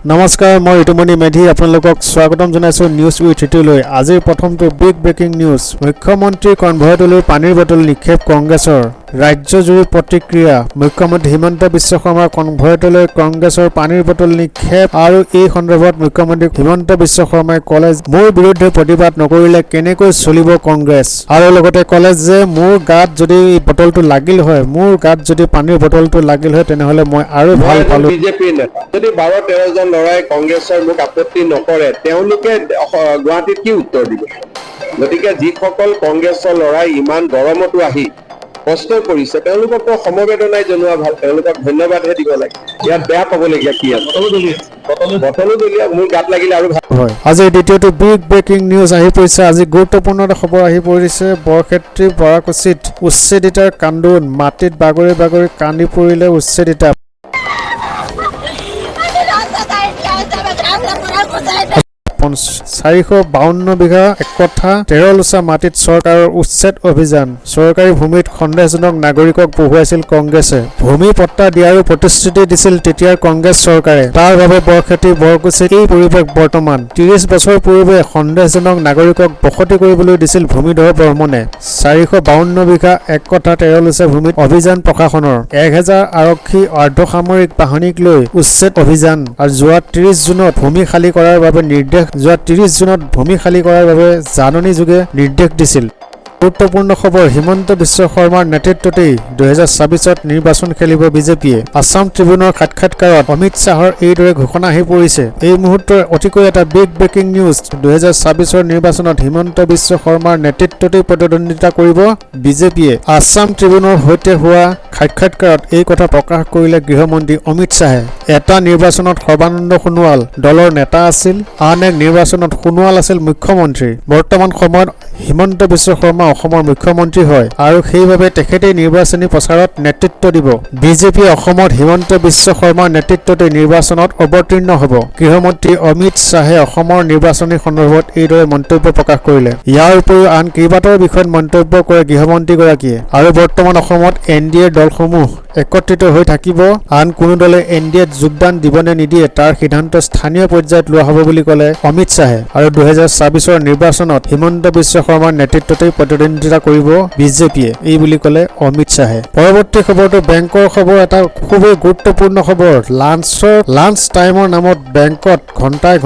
নমস্কাৰ মই ঋতুমণি মেধি আপোনালোকক স্বাগতম জনাইছো নিউজ উইথ ঋতুলৈ আজিৰ প্ৰথমটো বিগ ব্ৰেকিং নিউজ মুখ্যমন্ত্ৰী কনভয়তলৈ পানীৰ বটল নিক্ষেপ কংগ্ৰেছৰ ৰাজ্যজুৰি প্ৰতিক্ৰিয়া মুখ্যমন্ত্ৰী হিমন্ত বিশ্ব শৰ্মাৰ কনভয়তলৈ কংগ্ৰেছৰ পানীৰ বটল নিক্ষেপ আৰু এই সন্দৰ্ভত মুখ্যমন্ত্ৰী হিমন্ত বিশ্ব শৰ্মাই কলে মোৰ বিৰুদ্ধে প্ৰতিবাদ নকৰিলে কেনেকৈ চলিব কংগ্ৰেছ আৰু লগতে কলে যে মোৰ গাত যদি এই বটলটো লাগিল হয় মোৰ গাত যদি পানীৰ বটলটো লাগিল হয় তেনেহলে মই আৰু ভাল পালো বিজেপি নেতা যদি 12-13 জন লৰাই কংগ্ৰেছৰ মোক আপত্তি নকৰে তেওঁলোকে গুৱাহাটীত কি উত্তৰ দিব গতিকে যিসকল কংগ্ৰেছৰ লৰাই ইমান গৰমতো আহি কষ্ট কৰিছে তেওঁলোকক সমবেদনাই জনোৱা ভাল তেওঁলোকক ধন্যবাদহে দিব লাগে ইয়াত বেয়া পাবলগীয়া কি আছে বটলো দলিয়া মোৰ গাত লাগিলে আৰু ভাল হয় আজি দ্বিতীয়টো বিগ ব্ৰেকিং নিউজ আহি পৰিছে আজি গুৰুত্বপূৰ্ণ এটা খবৰ আহি পৰিছে বৰক্ষেত্ৰী বৰাকুছিত উচ্ছেদিতাৰ কান্দোন মাটিত বাগৰি বাগৰি কান্দি পৰিলে উচ্ছেদিতা 452 বিঘা একঠা 13 লোচা মাটিত চৰকাৰৰ উচ্ছেদ অভিযান চৰকাৰী ভূমিত সন্দেহজনক নাগৰিকক বহুৱাইছিল কংগ্ৰেছে ভূমি পট্টা দিয়াৰো প্ৰতিশ্ৰুতি দিছিল তেতিয়াৰ কংগ্ৰেছ চৰকাৰে তাৰ বাবে বৰক্ষেত্ৰী বৰকুছিত এই পৰিৱেশ বৰ্তমান 30 বছৰ পূৰ্বে সন্দেহজনক নাগৰিকক বসতি কৰিবলৈ দিছিল ভূমিধৰ বৰ্মনে 452 বিঘা একঠা 13 লোচা ভূমিত অভিযান প্ৰশাসনৰ 1000 আৰক্ষী অৰ্ধসামৰিক বাহিনীক লৈ উচ্ছেদ অভিযান আৰু যোৱা 30 জুনত ভূমি খালী কৰাৰ বাবে নিৰ্দেশ যোৱা 30 জুনত ভূমি খালী কৰাৰ বাবে জাননী যোগে নিৰ্দেশ দিছিল গুৰুত্বপূৰ্ণ খবৰ হিমন্ত বিশ্ব শৰ্মাৰ নেতৃত্বতেই 2024ত নিৰ্বাচন খেলিব বিজেপিয়ে আসাম ট্ৰিবিউনৰ সাক্ষাৎকাৰত অমিত শ্বাহৰ এইদৰে ঘোষণা আহি পৰিছে এই মুহূৰ্তৰ অতিকৈ এটা বিগ ব্ৰেকিং নিউজ 2024ৰ নিৰ্বাচনত হিমন্ত বিশ্ব শৰ্মাৰ নেতৃত্বতেই প্ৰতিদ্বন্দ্বিতা কৰিব বিজেপিয়ে আসাম ট্ৰিবিউনৰ সৈতে হোৱা সাক্ষাৎকাৰত এই কথা প্ৰকাশ কৰিলে গৃহমন্ত্ৰী অমিত শ্বাহে এটা নিৰ্বাচনত সৰ্বানন্দ সোণোৱাল দলৰ নেতা আছিল আন এক নিৰ্বাচনত সোণোৱাল আছিল মুখ্যমন্ত্ৰী বৰ্তমান সময়ত হিমন্ত বিশ্ব শৰ্মা অসমৰ মুখ্যমন্ত্ৰী হয় আৰু সেইবাবে তেখেতে নিৰ্বাচনী প্ৰচাৰত নেতৃত্ব দিব বিজেপি অসমত হিমন্ত বিশ্ব শৰ্মাৰ নেতৃত্বতে নিৰ্বাচনত অৱতীৰ্ণ হ'ব গৃহমন্ত্ৰী অমিত শ্বাহে অসমৰ নিৰ্বাচনী সন্দৰ্ভত এইদৰে মন্তব্য প্ৰকাশ কৰিলে ইয়াৰ উপৰিও আন কেইবাটাও বিষয়ত মন্তব্য কৰে গৃহমন্ত্ৰীগৰাকীয়ে আৰু বৰ্তমান অসমত এনডিএৰ দলসমূহ একত্ৰিত হৈ থাকিব আন কোনো দলে এনডিএত যোগদান দিবনে নিদিয়ে তাৰ সিদ্ধান্ত স্থানীয় পৰ্যায়ত লোৱা হ'ব বুলি ক'লে অমিত শ্বাহে আৰু 2024ৰ নিৰ্বাচনত হিমন্ত বিশ্ব শৰ্মাৰ নেতৃত্বতে প্ৰতিদ্বন্দ্বিতা কৰিব বিজেপিয়ে এই বুলি ক'লে অমিত শ্বাহে পৰৱৰ্তী খবৰটো বেংকৰ খবৰ এটা খুবেই গুৰুত্বপূৰ্ণ খবৰ লাঞ্চ টাইমৰ নামত বেংকত ঘণ্টাই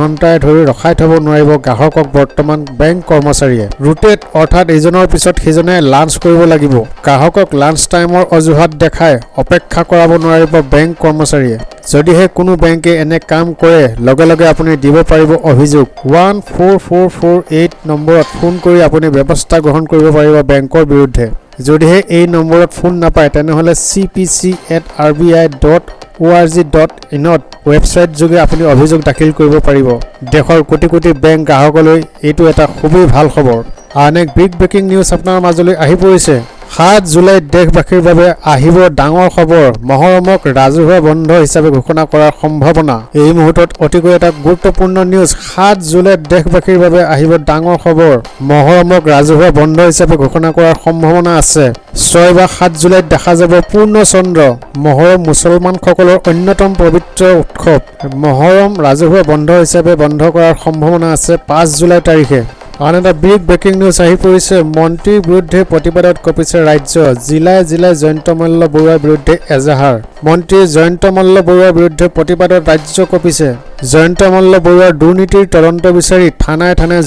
ধৰি ৰখাই থব নোৱাৰিব গ্ৰাহকক বৰ্তমান বেংক কৰ্মচাৰীয়ে ৰুটেট অৰ্থাৎ ইজনৰ পিছত সিজনে লাঞ্চ কৰিব লাগিব গ্ৰাহকক লাঞ্চ টাইমৰ অজুহাত দেখাই অপেক্ষা কৰাব নোৱাৰিব বেংক কৰ্মচাৰীয়ে যদিহে কোনো বেংকে এনে কাম কৰে লগে লগে আপুনি দিব পাৰিব অভিযোগ 14448 নম্বৰত ফোন কৰি আপুনি ব্যৱস্থা গ্ৰহণ কৰিব পাৰিব বেংকৰ বিৰুদ্ধে যদিহে এই নম্বৰত ফোন নাপায় তেনেহলে cpc@rbi.org.in ৱেবছাইট যোগে আপুনি অভিযোগ দাখিল কৰিব পাৰিব দেশৰ কোটি কোটি বেংক গ্ৰাহকলৈ এইটো এটা খুবেই ভাল খবৰ আন এক বিগ ব্ৰেকিং নিউজ আপোনাৰ মাজলৈ আহি পৰিছে 7 জুলাইত দেশবাসীৰ বাবে আহিব ডাঙৰ খবৰ মহৰমক ৰাজহুৱা বন্ধ হিচাপে ঘোষণা কৰাৰ সম্ভাৱনা এই মুহূৰ্তত অতিকৈ এটা গুৰুত্বপূৰ্ণ নিউজ 7 জুলাইত দেশবাসীৰ বাবে আহিব ডাঙৰ খবৰ মহৰমক ৰাজহুৱা বন্ধ হিচাপে ঘোষণা কৰাৰ সম্ভাৱনা আছে 6 বা 7 জুলাইত দেখা যাব পূৰ্ণ চন্দ্ৰ মহৰম মুছলমানসকলৰ অন্যতম পবিত্ৰ উৎসৱ মহৰম ৰাজহুৱা বন্ধ হিচাপে বন্ধ কৰাৰ সম্ভাৱনা আছে 5 জুলাই তাৰিখে আন এটা বিগ ব্ৰেকিং নিউজ আহি পৰিছে মন্ত্ৰীৰ বিৰুদ্ধে প্ৰতিবাদত কঁপিছে ৰাজ্য জিলাই জয়ন্ত মল্ল বৰুৱাৰ বিৰুদ্ধে এজাহাৰ মন্ত্ৰী জয়ন্ত মল্ল বৰুৱাৰ বিৰুদ্ধে প্ৰতিবাদত ৰাজ্য কঁপিছে জয়ন্ত মল্ল বৰুৱাৰ দুৰ্নীতিৰ তদন্ত বিচাৰি থানায়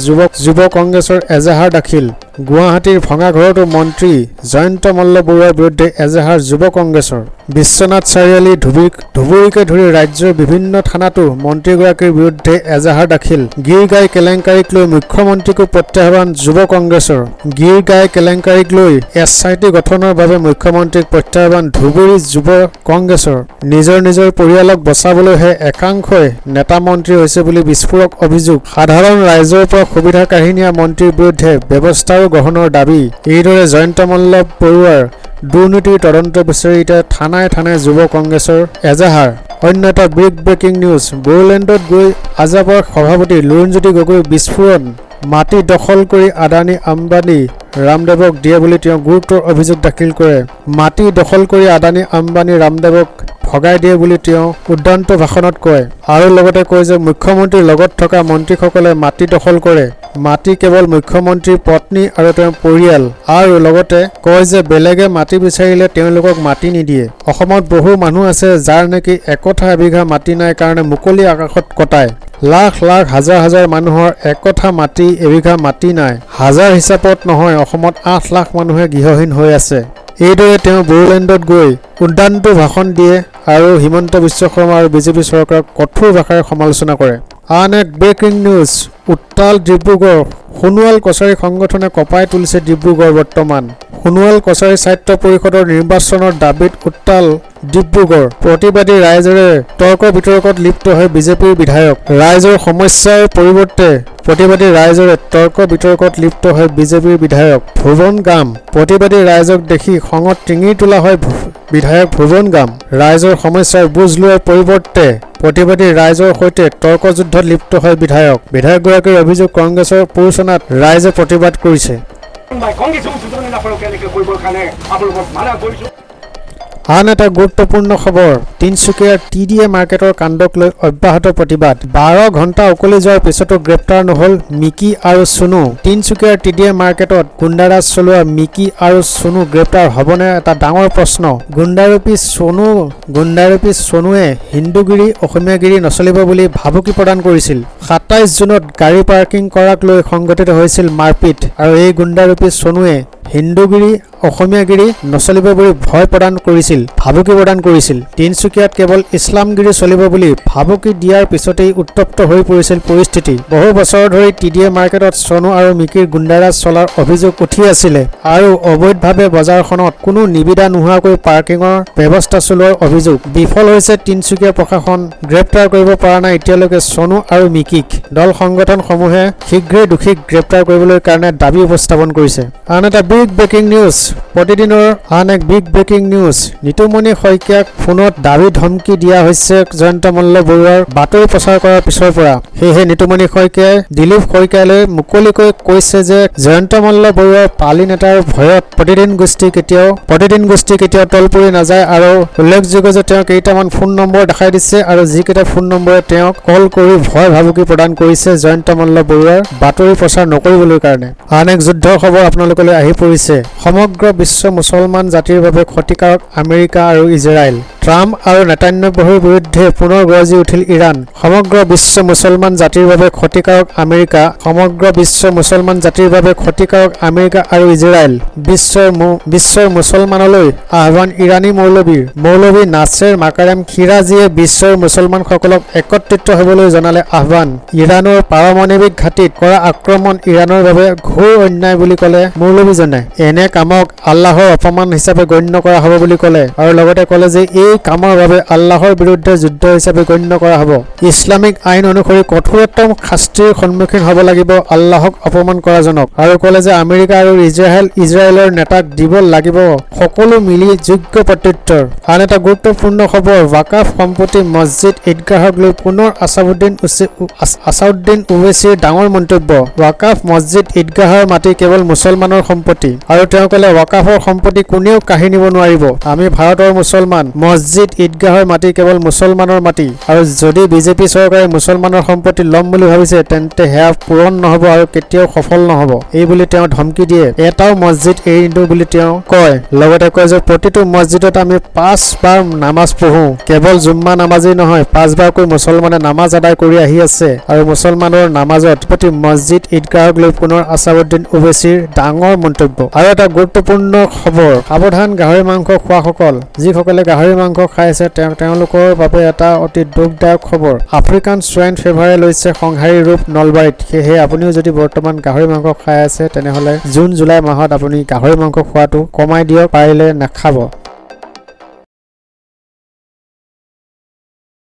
যুৱ কংগ্ৰেছৰ এজাহাৰ দাখিল গুৱাহাটীৰ ভঙাঘৰতো মন্ত্ৰী জয়ন্ত মল্ল বৰুৱাৰ বিৰুদ্ধে এজাহাৰ যুৱ কংগ্ৰেছৰ বিশ্বনাথ চাৰিআলি ধুবুৰীকে ধৰি ৰাজ্যৰ বিভিন্ন থানাতো মন্ত্ৰীগৰাকীৰ বিৰুদ্ধে এজাহাৰ দাখিল গীৰ গাই কেলেংকাৰীক লৈ মুখ্যমন্ত্ৰীকো প্ৰত্যাহ্বান যুৱ কংগ্ৰেছৰ গীৰ গাই কেলেংকাৰীক লৈ এছআইটি গঠনৰ বাবে মুখ্যমন্ত্ৰীক প্ৰত্যাহ্বান ধুবুৰী যুৱ কংগ্ৰেছৰ নিজৰ পৰিয়ালক বচাবলৈহে একাংশই নেতা মন্ত্ৰী হৈছে বুলি বিস্ফোৰক অভিযোগ সাধাৰণ ৰাইজৰ পৰা সুবিধা কাঢ়ি নিয়া মন্ত্ৰীৰ বিৰুদ্ধে ব্যৱস্থাও গ্ৰহণৰ দাবী এইদৰে জয়ন্ত মল্ল বৰুৱাৰ দুৰ্নীতিৰ তদন্ত বিচাৰি এতিয়া থানায় যুৱ কংগ্ৰেছৰ এজাহাৰ অন্য এটা বিগ ব্ৰেকিং নিউজ বড়োলেণ্ডত গৈ আজাপৰ সভাপতি লুৰিণজ্যোতি গগৈ বিস্ফোৰণ মাটি দখল কৰি আদানী আম্বানী ৰামদেৱক দিয়ে বুলি তেওঁ গুৰুতৰ অভিযোগ দাখিল কৰে মাটি দখল কৰি আদানী আম্বানী ৰামদেৱক ভগাই দিয়ে বুলি তেওঁ উদ্যান্ত ভাষণত কয় আৰু লগতে কয় যে মুখ্যমন্ত্ৰীৰ লগত থকা মন্ত্ৰীসকলে মাটি দখল কৰে মাটি কেৱল মুখ্যমন্ত্ৰীৰ পত্নী আৰু তেওঁৰ পৰিয়াল আৰু লগতে কয় যে বেলেগে মাটি বিচাৰিলে তেওঁলোকক মাটি নিদিয়ে অসমত বহু মানুহ আছে যাৰ নেকি একঠা এবিঘা মাটি নাই কাৰণে মুকলি আকাশত কটায় লাখ লাখ হাজাৰ হাজাৰ মানুহৰ একঠা মাটি এবিঘা মাটি নাই হাজাৰ হিচাপত নহয় অসমত 8 লাখ মানুহে গৃহহীন হৈ আছে এইদৰে তেওঁ বড়োলেণ্ডত গৈ উদ্যান্ত ভাষণ দিয়ে আৰু হিমন্ত বিশ্ব শৰ্মা আৰু বিজেপি চৰকাৰক কঠোৰ ভাষাৰে সমালোচনা কৰে আন এক ব্ৰেকিং নিউজ উত্তাল ডিব্ৰুগড় সোণোৱাল কছাৰী সংগঠনে কঁপাই তুলিছে ডিব্ৰুগড় বৰ্তমান সোণোৱাল কছাৰী স্বায়ত্ব পৰিষদৰ নিৰ্বাচনৰ দাবীত উত্তাল ডিব্ৰুগড় প্ৰতিবাদী ৰাইজৰে তৰ্ক বিতৰ্কত লিপ্ত হৈ বিজেপিৰ বিধায়ক ৰাইজৰ সমস্যাৰ পৰিৱৰ্তে প্ৰতিবাদী ৰাইজৰে তৰ্ক বিতৰ্কত লিপ্ত হৈ বিজেপিৰ বিধায়ক ভুৱন গাম প্ৰতিবাদী ৰাইজক দেখি খঙত টিঙি তোলা হয় বিধায়ক ভুৱন গাম ৰাইজৰ সমস্যাৰ বুজ লোৱাৰ পৰিৱৰ্তে প্ৰতিবাদী ৰাইজৰ সৈতে তৰ্কযুদ্ধত লিপ্ত হয় বিধায়কগৰাকীৰ অভিযোগ কংগ্ৰেছৰ প্ৰৰোচনাত ৰাইজে প্ৰতিবাদ কৰিছে আন এটা গুৰুত্বপূৰ্ণ খবৰ তিনিচুকীয়াৰ TDA মাৰ্কেটৰ কাণ্ডক লৈ অব্যাহত প্ৰতিবাদ 12 ঘণ্টা উকলি যোৱাৰ পিছতো গ্ৰেপ্তাৰ নহল মিকি আৰু সোনু তিনিচুকীয়াৰ TDA মাৰ্কেটত গুণ্ডাৰাজ চলোৱা মিকি আৰু সোনু গ্ৰেপ্তাৰ হ'বনে এটা ডাঙৰ প্ৰশ্ন গুণ্ডাৰূপী সোনুৱে হিন্দুগিৰি অসমীয়াগিৰি নচলিব বুলি ভাবুকি প্ৰদান কৰিছিল 27 জুনত গাড়ী পাৰ্কিং কৰাক লৈ সংঘটিত হৈছিল মাৰপিট আৰু এই গুণ্ডাৰূপী সোনুৱে হিন্দুগিৰি অসমীয়াগিৰি নচলিব বুলি ভয় প্ৰদান কৰিছিল ভাবুকি প্ৰদান কৰিছিল তিনিচুকীয়াত কেৱল ইছলামগিৰি চলিব বুলি ভাবুকি দিয়াৰ পিছতেই উত্তপ্ত হৈ পৰিছিল পৰিস্থিতি বহু বছৰ ধৰি TDA মাৰ্কেটত সোনু আৰু মিকিৰ গুণ্ডাৰাজ চলাৰ অভিযোগ উঠি আছিলে আৰু অবৈধভাৱে বজাৰখনত কোনো নিবিদা নোহোৱাকৈ পাৰ্কিঙৰ ব্যৱস্থা চলোৱাৰ অভিযোগ বিফল হৈছে তিনিচুকীয়া প্ৰশাসন গ্ৰেপ্তাৰ কৰিব পৰা নাই এতিয়ালৈকে সোনু আৰু মিকিক দল সংগঠনসমূহে শীঘ্ৰেই দোষীক গ্ৰেপ্তাৰ কৰিবলৈ কাৰণে দাবী উপস্থাপন কৰিছে আন এটা বিগ ব্ৰেকিং নিউজ প্ৰতিদিনৰ আন এক বিগ ব্ৰেকিং নিউজ নিতুমণি শইকীয়াক ফোনত দাবী ধমকি দিয়া হৈছে জয়ন্ত মল্ল বৰুৱাৰ বাতৰি প্ৰচাৰ কৰাৰ পিছৰ পৰা সেয়েহে নিতুমণি শইকীয়াই দিলীপ শইকীয়ালৈ মুকলিকৈ কৈছে যে জয়ন্ত মল্ল বৰুৱাৰ পালি নেতাৰ ভয়ত প্ৰতিদিন গোষ্ঠী কেতিয়াও তল পৰি নাযায় আৰু উল্লেখযোগ্য যে তেওঁ কেইটামান ফোন নম্বৰ দেখাই দিছে আৰু যিকেইটা ফোন নম্বৰে তেওঁক কল কৰি ভয় ভাবুকি প্ৰদান কৰিছে জয়ন্ত মল্ল বৰুৱাৰ বাতৰি প্ৰচাৰ নকৰিবলৈ কাৰণে আন এক যুদ্ধৰ খবৰ আপোনালোকলৈ আহি পৰিছে সমগ্ৰ বিশ্ব মুছলমান জাতিৰ বাবে ক্ষতিকাৰক আমেৰিকা আৰু ইজৰাইল ট্ৰাম্প আৰু নেতান্যাহুৰ বিৰুদ্ধে পুনৰ গৰজি উঠিল ইৰাণ সমগ্ৰ বিশ্ব মুছলমান জাতিৰ বাবে ক্ষতিকাৰক আমেৰিকা আৰু ইজৰাইল বিশ্বৰ মুছলমানলৈ আহ্বান ইৰাণী মৌলবী নাছেৰ মাকাৰেম খিৰাজীয়ে বিশ্বৰ মুছলমানসকলক একত্ৰিত হ'বলৈ জনালে আহ্বান ইৰাণৰ পাৰমাণৱিক ঘাটিত কৰা আক্ৰমণ ইৰাণৰ বাবে ঘোৰ অন্যায় বুলি ক'লে মৌলবীজনে এনে কামক আল্লাহৰ অপমান হিচাপে গণ্য কৰা হ'ব বুলি ক'লে আৰু লগতে ক'লে যে এই কামৰ বাবে আল্লাহৰ বিৰুদ্ধে যুদ্ধ হিচাপে গণ্য কৰা হ'ব ইছলামিক আইন অনুসৰি কঠোৰতম শাস্তিৰ সন্মুখীন হ'ব লাগিব আল্লাহক অপমান কৰাজনক আৰু ক'লে যে আমেৰিকা আৰু ইজৰাইলৰ নেতাক দিব লাগিব সকলো মিলি যোগ্য প্ৰত্যুত্তৰ আন এটা গুৰুত্বপূৰ্ণ খবৰ ৱাকাফ সম্পত্তি মছজিদ ঈদগাহক লৈ পুনৰ আছাউদ্দিন ওৱেইছিৰ ডাঙৰ মন্তব্য ৱাকাফ মছজিদ ঈদগাহৰ মাটি কেৱল মুছলমানৰ সম্পত্তি আৰু তেওঁ ক'লে ৱাকাফৰ সম্পত্তি কোনেও কাঢ়ি নিব নোৱাৰিব আমি ভাৰতৰ মুছলমান মছজিদ ঈদগাহৰ মাটি কেৱল মুছলমানৰ মাটি আৰু যদি বিজেপি চৰকাৰে মুছলমানৰ সম্পত্তি ল'ম বুলি ভাবিছে তেন্তে সেয়া পূৰণ নহ'ব আৰু কেতিয়াও সফল নহ'ব এই বুলি তেওঁ ধমকি দিয়ে এটাও মছজিদ এৰি নিদিওঁ বুলি তেওঁ কয় লগতে কয় যে প্ৰতিটো মছজিদত আমি 5 বাৰ নামাজ পঢ়ো কেৱল জুম্মা নামাজেই নহয় 5 বাৰকৈ মুছলমানে নামাজ আদায় কৰি আহি আছে আৰু মুছলমানৰ নামাজত প্ৰতি মছজিদ ঈদগাহক লৈ পুনৰ আছাউদ্দিন ওৱেইছিৰ ডাঙৰ মন্তব্য আৰু এটা গুৰুত্বপূৰ্ণ খবৰ সাৱধান গাহৰি মাংস খোৱাসকল যিসকলে গাহৰি মাংস খাই আছে তেওঁলোকৰ বাবে এটা অতি দুখদায়ক খবৰ আফ্ৰিকান সোৱাইন ফিভাৰে লৈছে সংহাৰী ৰূপ নলবাৰীত সেয়েহে আপুনিও যদি বৰ্তমান গাহৰি মাংস খাই আছে তেনেহ'লে জুন জুলাই মাহত আপুনি গাহৰি মাংস খোৱাটো কমাই দিয়ক পাৰিলে নাখাব